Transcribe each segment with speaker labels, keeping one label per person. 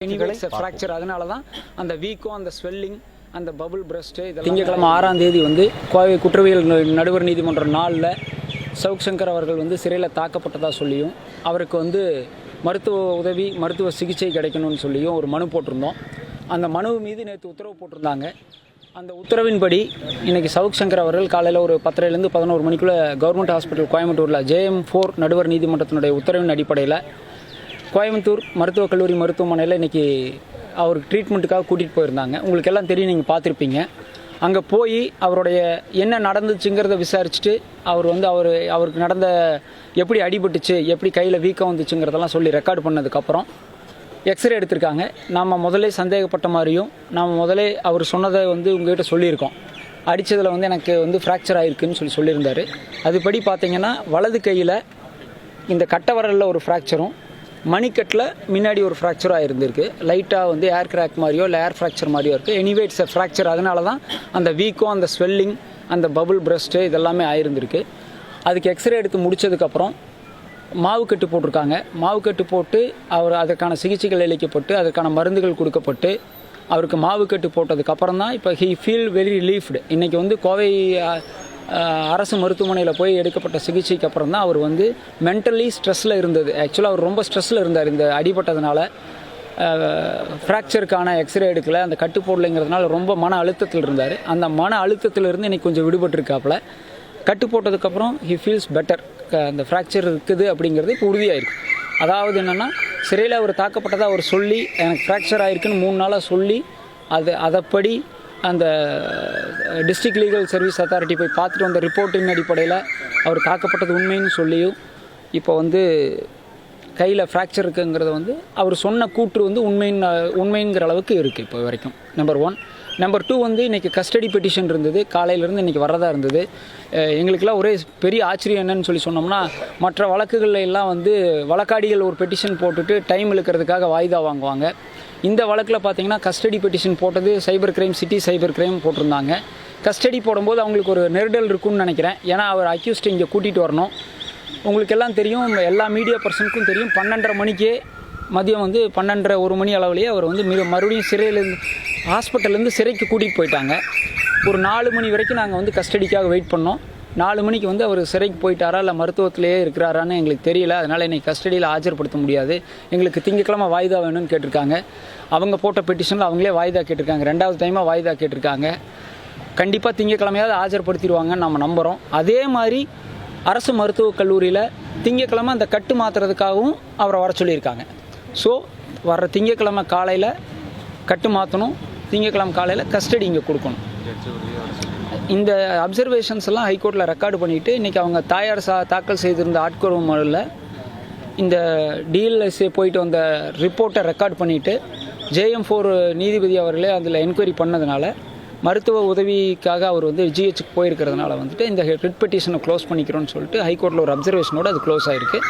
Speaker 1: Fracture. அதனால தான் அந்த வீக்கம், அந்த ஸ்வெல்லிங், அந்த பபுள் பிரஸ்ட்டு இதெல்லாம். திங்கட்கிழமை 6ஆம் தேதி வந்து கோவை குற்றவியல் நடுவர் நீதிமன்ற நாளில் சவுக் சங்கர் அவர்கள் வந்து சிறையில் தாக்கப்பட்டதாக சொல்லியும் அவருக்கு வந்து மருத்துவ உதவி, மருத்துவ சிகிச்சை கிடைக்கணும்னு சொல்லியும் ஒரு மனு போட்டிருந்தோம். அந்த மனு மீது நேற்று உத்தரவு போட்டிருந்தாங்க. அந்த உத்தரவின்படி இன்றைக்கி சவுக் சங்கர் அவர்கள் காலையில் ஒரு 10:30லேருந்து 11 மணிக்குள்ளே கவர்மெண்ட் ஹாஸ்பிட்டல் கோயம்புத்தூரில் JM4 நடுவர் நீதிமன்றத்தினுடைய உத்தரவின் அடிப்படையில் கோயம்புத்தூர் மருத்துவக் கல்லூரி மருத்துவமனையில் இன்றைக்கி அவருக்கு ட்ரீட்மெண்ட்டுக்காக கூட்டிகிட்டு போயிருந்தாங்க. உங்களுக்கு எல்லாம் தெரியும், நீங்கள் பார்த்துருப்பீங்க. அங்கே போய் அவருடைய என்ன நடந்துச்சுங்கிறத விசாரிச்சுட்டு அவருக்கு நடந்த எப்படி அடிபட்டுச்சு, எப்படி கையில் வீக்கம் வந்துச்சுங்கிறதெல்லாம் சொல்லி ரெக்கார்டு பண்ணதுக்கப்புறம் எக்ஸ்ரே எடுத்திருக்காங்க. நாம் முதலே சந்தேகப்பட்ட மாதிரியும் அவர் சொன்னதை உங்கள்கிட்ட சொல்லியிருக்கோம். அடித்ததில் எனக்கு ஃப்ராக்சர் ஆகிருக்குன்னு சொல்லியிருந்தார். அதுபடி பார்த்தீங்கன்னா வலது கையில் இந்த கட்டை விரலில் ஒரு ஃப்ராக்சரும் மணிக்கட்டில் முன்னாடி ஒரு ஃப்ராக்சராக இருந்திருக்கு. லைட்டாக ஏர் கிராக் மாதிரியோ இல்லை ஏர் ஃப்ராக்சர் மாதிரியோ இருக்குது. Anyway it's a fracture. அதனால தான் அந்த வீக்கம், அந்த ஸ்வெல்லிங், அந்த பபுள் பிரஸ்ட்டு இதெல்லாமே ஆயிருந்திருக்கு. அதுக்கு எக்ஸ்ரே எடுத்து முடித்ததுக்கப்புறம் மாவு கட்டு போட்டிருக்காங்க. மாவு கட்டு போட்டு அதற்கான சிகிச்சைகள் அளிக்கப்பட்டு அதற்கான மருந்துகள் கொடுக்கப்பட்டு அவருக்கு மாவு கட்டு போட்டதுக்கப்புறம் தான் இப்போ ஹீ ஃபீல் வெரி ரிலீஃப்டு. இன்றைக்கி கோவை அரசு மருத்துவமனையில் போய் எடுக்கப்பட்ட சிகிச்சைக்கு அப்புறம் தான் அவர் மென்டலி ஸ்ட்ரெஸ்ஸில் இருந்தது. ஆக்சுவலாக அவர் ரொம்ப ஸ்ட்ரெஸ்ஸில் இருந்தார். இந்த அடிபட்டதுனால ஃப்ராக்சருக்கான எக்ஸ்ரே எடுக்கலை, அந்த கட்டு போடலைங்கிறதுனால ரொம்ப மன அழுத்தத்தில் இருந்தார். அந்த மன அழுத்தத்திலிருந்து இன்றைக்கி கொஞ்சம் விடுபட்டிருக்காப்புல. கட்டு போட்டதுக்கப்புறம் ஹி ஃபீல்ஸ் பெட்டர். அந்த ஃப்ராக்சர் இருக்குது அப்படிங்கிறது இப்போ உறுதியாயிருக்கு. அதாவது என்னென்னா, சிறையில் அவர் தாக்கப்பட்டதாக அவர் சொல்லி எனக்கு ஃப்ராக்சர் ஆகிருக்குன்னு 3 நாளாக சொல்லி அதைப்படி அந்த டிஸ்ட்ரிக்ட் லீகல் சர்வீஸ் அத்தாரிட்டி போய் பார்த்துட்டு வந்த ரிப்போர்ட்டின் அடிப்படையில் அவர் தாக்கப்பட்டது உண்மைன்னு சொல்லியும் இப்போ கையில் ஃப்ராக்சர் இருக்குங்கிறது அவர் சொன்ன கூற்று உண்மைங்கிற அளவுக்கு இருக்குது இப்போ வரைக்கும். நம்பர் 1. நம்பர் 2 இன்றைக்கி கஸ்டடி பெட்டிஷன் இருந்தது. காலையிலேருந்து இன்றைக்கி வரதா இருந்தது. எங்களுக்கெல்லாம் ஒரே பெரிய ஆச்சரியம் என்னன்னு சொன்னோம்னா, மற்ற வழக்குகளில் எல்லாம் வழக்காடிகள் ஒரு பெட்டிஷன் போட்டுட்டு டைம் இழுக்கிறதுக்காக வாய்தா வாங்குவாங்க. இந்த வழக்கில் பார்த்தீங்கன்னா கஸ்டடி பெட்டிஷன் போட்டது cyber crime, city cyber crime போட்டிருந்தாங்க. கஸ்டடி போடும்போது அவங்களுக்கு ஒரு நெருடல் இருக்குன்னு நினைக்கிறேன். ஏன்னா அவர் அக்யூஸ்ட் இங்கே கூட்டிகிட்டு வரணும். உங்களுக்கு எல்லாம் தெரியும், எல்லா மீடியா பர்சனுக்கும் தெரியும், 12:30 மணிக்கே மதியம் 12:30 1 மணி அளவுலேயே அவர் மறுபடியும் சிறையிலேருந்து ஹாஸ்பிட்டல்லேருந்து சிறைக்கு கூட்டிகிட்டு போயிட்டாங்க. ஒரு 4 மணி வரைக்கும் நாங்கள் கஸ்டடிக்காக வெயிட் பண்ணோம். 4 மணிக்கு அவர் சிறைக்கு போயிட்டாரா இல்லை மருத்துவத்திலேயே இருக்கிறாரான்னு எங்களுக்கு தெரியல. அதனால் இன்றைக்கி கஸ்டடியில் ஆஜர்படுத்த முடியாது, எங்களுக்கு திங்கட்கிழமை வாய்தா வேணும்னு கேட்டிருக்காங்க. அவங்க போட்ட பெட்டிஷனில் அவங்களே வாய்தா கேட்டிருக்காங்க. 2வது டைமாக வாய்தா கேட்டிருக்காங்க. கண்டிப்பாக திங்கட்கிழமையாவது ஆஜர்படுத்திடுவாங்கன்னு நம்ம நம்புகிறோம். அதே மாதிரி அரசு மருத்துவக் கல்லூரியில் திங்கட்கிழமை அந்த கட்டு மாற்றுறதுக்காகவும் அவரை வர சொல்லியிருக்காங்க. ஸோ வர்ற திங்கட்கிழமை காலையில் கட்டு மாற்றணும், திங்கட்கிழமை காலையில் கஸ்டடி இங்கே கொடுக்கணும். இந்த அப்சர்வேஷன்ஸ் எல்லாம் ஹைகோர்ட்டில் ரெக்கார்டு பண்ணிவிட்டு இன்றைக்கி அவங்க தாயார் தாக்கல் செய்திருந்த ஆட்கொணர்வு மனுவில் இந்த டிஎல்எஸ்ஏ போயிட்டு வந்த ரிப்போர்ட்டை ரெக்கார்ட் பண்ணிவிட்டு JM4 நீதிபதி அவர்களே அதில் என்கொயரி பண்ணதுனால மருத்துவ உதவிக்காக அவர் ஜிஹெச்சுக்கு போயிருக்கிறதுனால இந்த ரிட் பெட்டிஷனை க்ளோஸ் பண்ணிக்கிறோன்னு சொல்லிட்டு ஹைகோர்ட்டில் ஒரு அப்சர்வேஷனோடு அது க்ளோஸ் ஆகிருக்கு.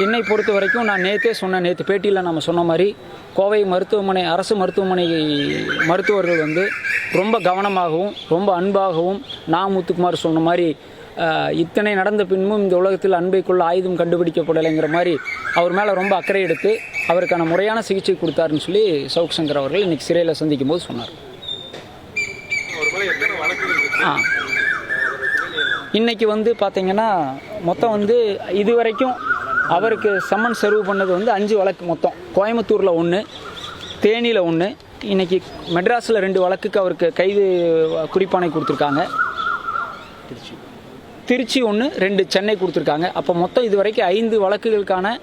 Speaker 1: என்னை பொறுத்த வரைக்கும் நான் நேற்று பேட்டியில் நம்ம சொன்ன மாதிரி கோவை மருத்துவமனை, அரசு மருத்துவமனை மருத்துவர்கள் ரொம்ப கவனமாகவும் ரொம்ப அன்பாகவும் முத்துக்குமார் சொன்ன மாதிரி இத்தனை நடந்த பின்பும் இந்த உலகத்தில் அன்பைக்குள்ள ஆயுதம் கண்டுபிடிக்கப்படலைங்கிற மாதிரி அவர் மேலே ரொம்ப அக்கறை எடுத்து அவருக்கான முறையான சிகிச்சை கொடுத்தாருன்னு சொல்லி சவுக் சங்கர் அவர்கள் இன்றைக்கி சிறையில் சந்திக்கும் போது சொன்னார். இன்றைக்கி பார்த்தீங்கன்னா மொத்தம் இதுவரைக்கும் அவருக்கு சம்மன் சர்வ் பண்ணது 5 வழக்கு மொத்தம். கோயம்புத்தூரில் 1, தேனியில் 1, இன்றைக்கி மெட்ராஸில் 2 வழக்குக்கு அவருக்கு கைது குறிப்பானை கொடுத்துருக்காங்க. திருச்சி 1, 2 சென்னை கொடுத்துருக்காங்க. அப்போ மொத்தம் இதுவரைக்கும் 5 வழக்குகளுக்கான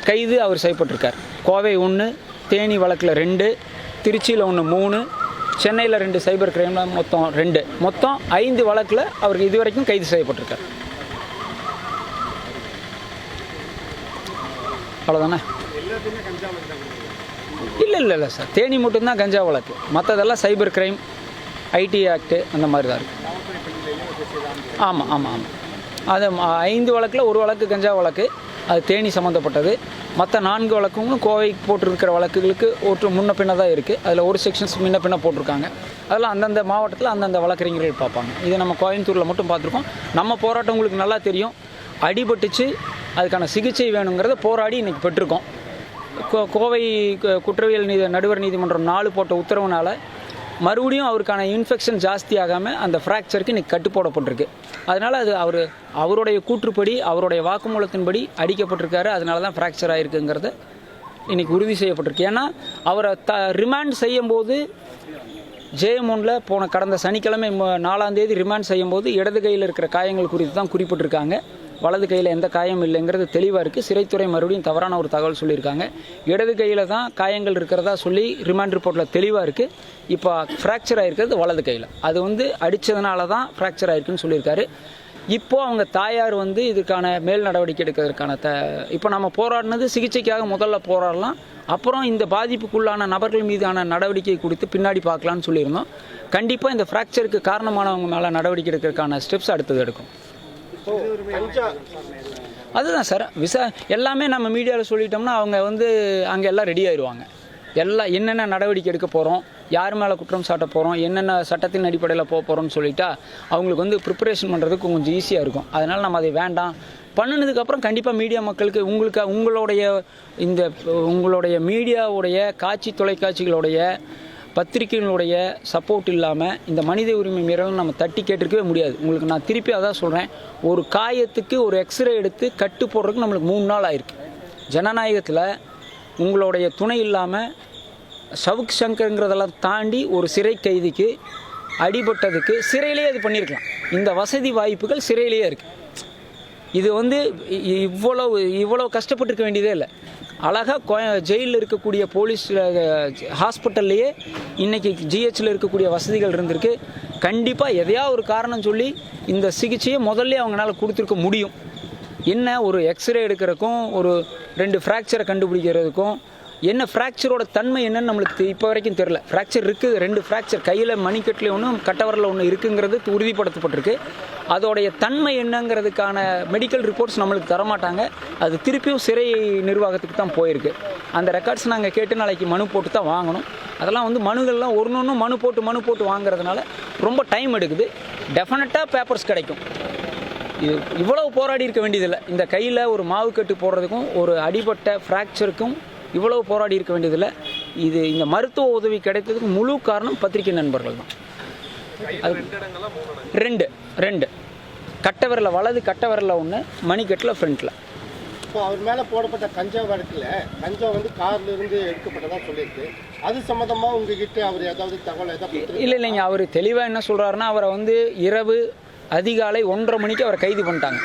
Speaker 1: கைது அவர் செய்யப்பட்டிருக்கார். கோவை 1, தேனி வழக்கில் 2, திருச்சியில் 1 3, சென்னையில் 2 சைபர் கிரைமில் மொத்தம் 2, மொத்தம் 5 வழக்கில் அவருக்கு இதுவரைக்கும் கைது செய்யப்பட்டிருக்கார். அவ்வளோதானே? இல்லை சார், தேனி மட்டும்தான் கஞ்சா வழக்கு, மற்றதெல்லாம் சைபர் கிரைம், ஐடி ஆக்டு அந்த மாதிரி தான் இருக்குது. ஆமாம். அது 5 வழக்கில் 1 வழக்கு கஞ்சா வழக்கு, அது தேனி சம்மந்தப்பட்டது. மற்ற 4 வழக்குங்களும் கோவைக்கு போட்டிருக்கிற வழக்குகளுக்கு முன்ன பின்ன தான் இருக்குது. அதில் ஒரு செக்ஷன்ஸ் முன்ன பின்ன போட்டிருக்காங்க. அதெல்லாம் அந்தந்த மாவட்டத்தில் அந்தந்த வழக்கறிஞர்கள் பார்ப்பாங்க. இதை நம்ம கோயம்புத்தூரில் மட்டும் பார்த்துருக்கோம். நம்ம போராட்டம் உங்களுக்கு நல்லா தெரியும். அடிபட்டுச்சு, அதுக்கான சிகிச்சை வேணுங்கிறத போராடி இன்றைக்கி பெற்றிருக்கோம். கோவை குற்றவியல் நடுவர் நீதிமன்றம் 4 போட்ட உத்தரவுனால மறுபடியும் அவருக்கான இன்ஃபெக்ஷன் ஜாஸ்தி ஆகாமல் அந்த ஃப்ராக்சருக்கு இன்றைக்கி கட்டு போடப்பட்டிருக்கு. அதனால் அது அவருடைய கூற்றுப்படி அவருடைய வாக்குமூலத்தின்படி அடிக்கப்பட்டிருக்காரு. அதனால தான் ஃப்ராக்சர் ஆகிருக்குங்கிறத இன்றைக்கி உறுதி செய்யப்பட்டிருக்கு. ஏன்னா அவரை ரிமாண்ட் செய்யும்போது ஜெயமோனில் போன கடந்த சனிக்கிழமை 4ஆம் தேதி ரிமாண்ட் செய்யும்போது இடது கையில் இருக்கிற காயங்கள் குறித்து தான் குறிப்பிட்டிருக்காங்க. வலது கையில் எந்த காயம் இல்லைங்கிறது தெளிவாக இருக்குது. சிறைத்துறை மறுபடியும் தவறான ஒரு தகவல் சொல்லியிருக்காங்க. இடது கையில் தான் காயங்கள் இருக்கிறதா சொல்லி ரிமாண்ட் ரிப்போர்ட்டில் தெளிவாக இருக்குது. இப்போ ஃப்ராக்சர் ஆகிருக்கிறது வலது கையில். அது அடித்ததுனால தான் ஃப்ராக்சர் ஆகிருக்குன்னு சொல்லியிருக்காரு. இப்போது அவங்க தாயார் இதுக்கான மேல் நடவடிக்கை எடுக்கிறதுக்கான இப்போ நம்ம போராடினது சிகிச்சைக்காக முதல்ல போராடலாம், அப்புறம் இந்த பாதிப்புக்குள்ளான நபர்கள் மீதான நடவடிக்கை குறித்து பின்னாடி பார்க்கலான்னு சொல்லியிருந்தோம். கண்டிப்பாக இந்த ஃப்ராக்சருக்கு காரணமானவங்க மேலே நடவடிக்கை எடுக்கிறதுக்கான ஸ்டெப்ஸ் அடுத்தது எடுக்கும். அதுதான் சார் எல்லாமே நம்ம மீடியாவில் சொல்லிட்டோம்னா அவங்க அங்கே எல்லாம் ரெடி ஆயிடுவாங்க. என்னென்ன நடவடிக்கை எடுக்க போகிறோம், யார் மேலே குற்றம் சாட்ட போகிறோம், என்னென்ன சட்டத்தின் அடிப்படையில் போக போகிறோம்னு சொல்லிட்டா அவங்களுக்கு ப்ரிப்பரேஷன் பண்ணுறதுக்கு கொஞ்சம் ஈஸியாக இருக்கும். அதனால் நம்ம அதை வேண்டாம் பண்ணினதுக்கப்புறம் கண்டிப்பாக மீடியா மக்களுக்கு உங்களுடைய மீடியாவுடைய காட்சி தொலைக்காட்சிகளுடைய பத்திரிகைகளுடைய சப்போர்ட் இல்லாமல் இந்த மனித உரிமை மீறலும் நம்ம தட்டி கேட்டிருக்கவே முடியாது. உங்களுக்கு நான் திருப்பி அதான் சொல்கிறேன், ஒரு காயத்துக்கு ஒரு எக்ஸ்ரே எடுத்து கட்டு போடுறதுக்கு நம்மளுக்கு 3 நாள் ஆயிருக்கு. ஜனநாயகத்தில் உங்களுடைய துணை இல்லாமல் சவுக் சங்கருங்கிறதெல்லாம் தாண்டி ஒரு சிறை கைதிக்கு அடிபட்டதுக்கு சிறையிலேயே அது பண்ணியிருக்கலாம். இந்த வசதி வாய்ப்புகள் சிறையிலேயே இருக்குது. இது இவ்வளோ கஷ்டப்பட்டுருக்க வேண்டியதே இல்லை. அழகாக ஜெயிலில் இருக்கக்கூடிய போலீஸ் ஹாஸ்பிட்டல்லையே இன்றைக்கி ஜிஹெச்சில் இருக்கக்கூடிய வசதிகள் இருந்திருக்கு. கண்டிப்பாக எதையா ஒரு காரணம் சொல்லி இந்த சிகிச்சையை முதல்ல அவங்களால கொடுத்துருக்க முடியும். என்ன ஒரு எக்ஸ்ரே எடுக்கிறதுக்கும் ஒரு 2 ஃப்ராக்சரை கண்டுபிடிக்கிறதுக்கும் என்ன ஃப்ராக்சரோட தன்மை என்னன்னு நம்மளுக்கு இப்போ வரைக்கும் தெரில. ஃப்ராக்சர் இருக்குது, 2 ஃப்ராக்சர் கையில் மணிக்கட்டில் ஒன்று கட்டவரில் ஒன்று இருக்குங்கிறது உறுதிப்படுத்தப்பட்டிருக்கு. அதோடைய தன்மை என்னங்கிறதுக்கான மெடிக்கல் ரிப்போர்ட்ஸ் நம்மளுக்கு தரமாட்டாங்க. அது திருப்பியும் சிறை நிர்வாகத்துக்கு தான் போயிருக்கு. அந்த ரெக்கார்ட்ஸ் நாங்கள் கேட்டு நாளைக்கு மனு போட்டு தான் வாங்கணும். அதெல்லாம் மனுகள்லாம் ஒன்று மனு போட்டு வாங்குறதுனால ரொம்ப டைம் எடுக்குது. டெஃபினட்டாக பேப்பர்ஸ் கிடைக்கும். இவ்வளவு போராடி இருக்க வேண்டியதில்லை. இந்த கையில் ஒரு மாவு கட்டு போடுறதுக்கும் ஒரு அடிபட்ட ஃப்ராக்சருக்கும் இவ்வளவு போராடி இருக்க வேண்டியதில்லை. இந்த மருத்துவ உதவி கிடைத்ததுக்கு முழு காரணம் பத்திரிகை நண்பர்கள் தான். அது 2 கட்டவரில் வலது கட்டவரில் ஒன்று, மணிக்கட்டில் ஃப்ரண்ட்டில்.
Speaker 2: இப்போ அவர் மேலே போடப்பட்ட கஞ்சா வழக்கில் கஞ்சா கார்லேருந்து எடுக்கப்பட்டதாக சொல்லியிருக்கு. அது சம்மந்தமாக உங்ககிட்ட அவர் ஏதாவது தகவல் ஏதாவது
Speaker 1: இல்லைங்க. அவர் தெளிவாக என்ன சொல்கிறாருன்னா, அவரை இரவு அதிகாலை 1:30 மணிக்கு அவரை கைது பண்ணிட்டாங்க.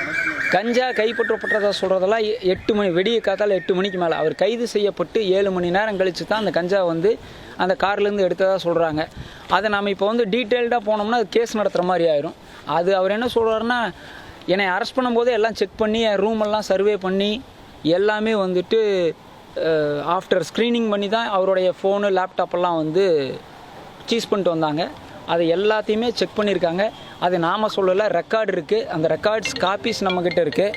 Speaker 1: கஞ்சா கைப்பற்றப்பட்டதாக சொல்கிறதெல்லாம் 8 மணி வெடிய காத்தால் 8 மணிக்கு மேலே அவர் கைது செய்யப்பட்டு 7 மணி நேரம் கழித்து தான் அந்த கஞ்சா அந்த கார்லேருந்து எடுத்ததாக சொல்கிறாங்க. அதை நம்ம இப்போ டீட்டெயில்டாக போனோம்னா அது கேஸ் நடத்துகிற மாதிரி ஆயிரும். அது அவர் என்ன சொல்கிறாருன்னா, என்னை அரெஸ்ட் பண்ணும்போதே எல்லாம் செக் பண்ணி என் ரூமெல்லாம் சர்வே பண்ணி எல்லாமே ஆஃப்டர் ஸ்க்ரீனிங் பண்ணி தான் அவருடைய ஃபோனு லேப்டாப்பெல்லாம் சீஸ் பண்ணிட்டு வந்தாங்க. அதை எல்லாத்தையுமே செக் பண்ணியிருக்காங்க. அது நாம் சொல்லலை, ரெக்கார்டு இருக்குது. அந்த ரெக்கார்ட்ஸ் காப்பீஸ் நம்மக்கிட்ட இருக்குது.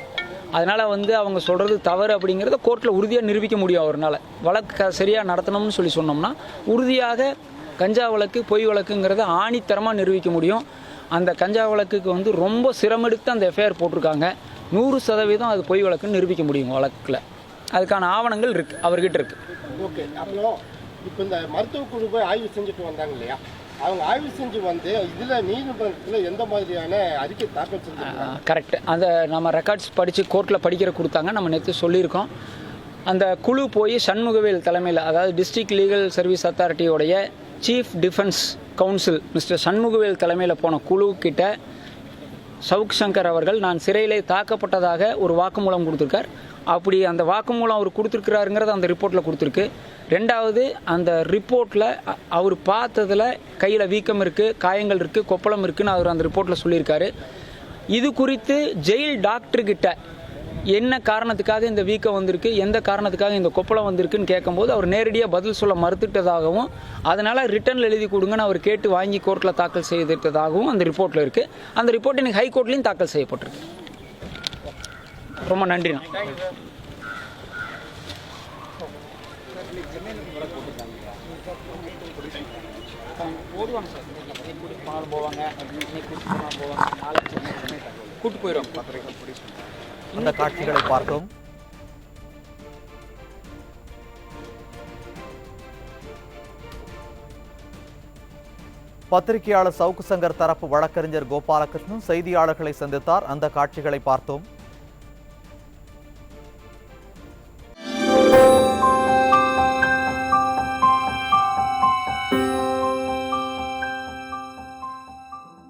Speaker 1: அதனால் அவங்க சொல்கிறது தவறு அப்படிங்கிறத கோர்ட்டில் உறுதியாக நிரூபிக்க முடியும். அவர்னால வழக்கு சரியாக நடத்தணும்னு சொன்னோம்னா உறுதியாக கஞ்சா வழக்கு பொய் வழக்குங்கிறத ஆணித்தரமாக நிரூபிக்க முடியும். அந்த கஞ்சா வழக்குக்கு ரொம்ப சிரமெடுத்து அந்த எஃப்ஐஆர் போட்டிருக்காங்க. 100% அது பொய் வழக்குன்னு நிரூபிக்க முடியும் வழக்கில். அதுக்கான ஆவணங்கள் இருக்குது, அவர்கிட்ட இருக்குது.
Speaker 2: ஓகே. அப்புறம் இப்போ இந்த மருத்துவ குழு போய் ஆய்வு செஞ்சுட்டு வந்தாங்க இல்லையா, அவங்க ஆய்வு செஞ்சு இதில் நீதிமன்றத்தில் எந்த மாதிரியான அறிக்கை தாக்கல் செஞ்சாங்க?
Speaker 1: கரெக்ட். அந்த நம்ம ரெக்கார்ட்ஸ் படித்து கோர்ட்டில் படிக்கிற கொடுத்தாங்க. நம்ம நேற்று சொல்லியிருக்கோம். அந்த குழு போய் சண்முகவேல் தலைமையில், அதாவது டிஸ்ட்ரிக்ட் லீகல் சர்வீஸ் அத்தாரிட்டியோடைய chief defence council mister Shanmugavel தலைமையில் போன குழு கிட்ட சவுக் சங்கர் அவர்கள் நான் சிறையிலே தாக்கப்பட்டதாக ஒரு வாக்குமூலம் கொடுத்துருக்கார். அப்படி அந்த வாக்குமூலம் அவர் கொடுத்துருக்கிறாருங்கிறது அந்த ரிப்போர்ட்டில் கொடுத்துருக்கு. 2வது அந்த ரிப்போர்ட்டில் அவர் பார்த்ததில் கையில் வீக்கம் இருக்குது, காயங்கள் இருக்குது, கொப்பளம் இருக்குதுன்னு அவர் அந்த ரிப்போர்ட்டில் சொல்லியிருக்காரு. இது குறித்து ஜெயில் டாக்டர்கிட்ட என்ன காரணத்துக்காக இந்த வீக்கம் வந்திருக்கு, எந்த காரணத்துக்காக இந்த கொப்பளம் வந்திருக்குன்னு கேட்கும்போது அவர் நேரடியாக பதில் சொல்ல மறுத்துட்டதாகவும், அதனால் ரிட்டனில் எழுதி கொடுங்கன்னு அவர் கேட்டு வாங்கி கோர்ட்டில் தாக்கல் செய்திட்டதாகவும் அந்த ரிப்போர்ட்டில் இருக்குது. அந்த ரிப்போர்ட் இன்னைக்கு ஹைகோர்ட்லேயும் தாக்கல் செய்யப்பட்டிருக்கு. ரொம்ப நன்றிண்ணா. போடுவாங்க சார், போவாங்க, கூட்டு போயிடுவாங்க.
Speaker 3: அந்த காட்சிகளை பார்த்தோம். பத்திரிகையாளர் சவுக்கு சங்கர் தரப்பு வழக்கறிஞர் கோபாலகிருஷ்ணன் செய்தியாளர்களை சந்தித்தார். அந்த காட்சிகளை பார்த்தோம்.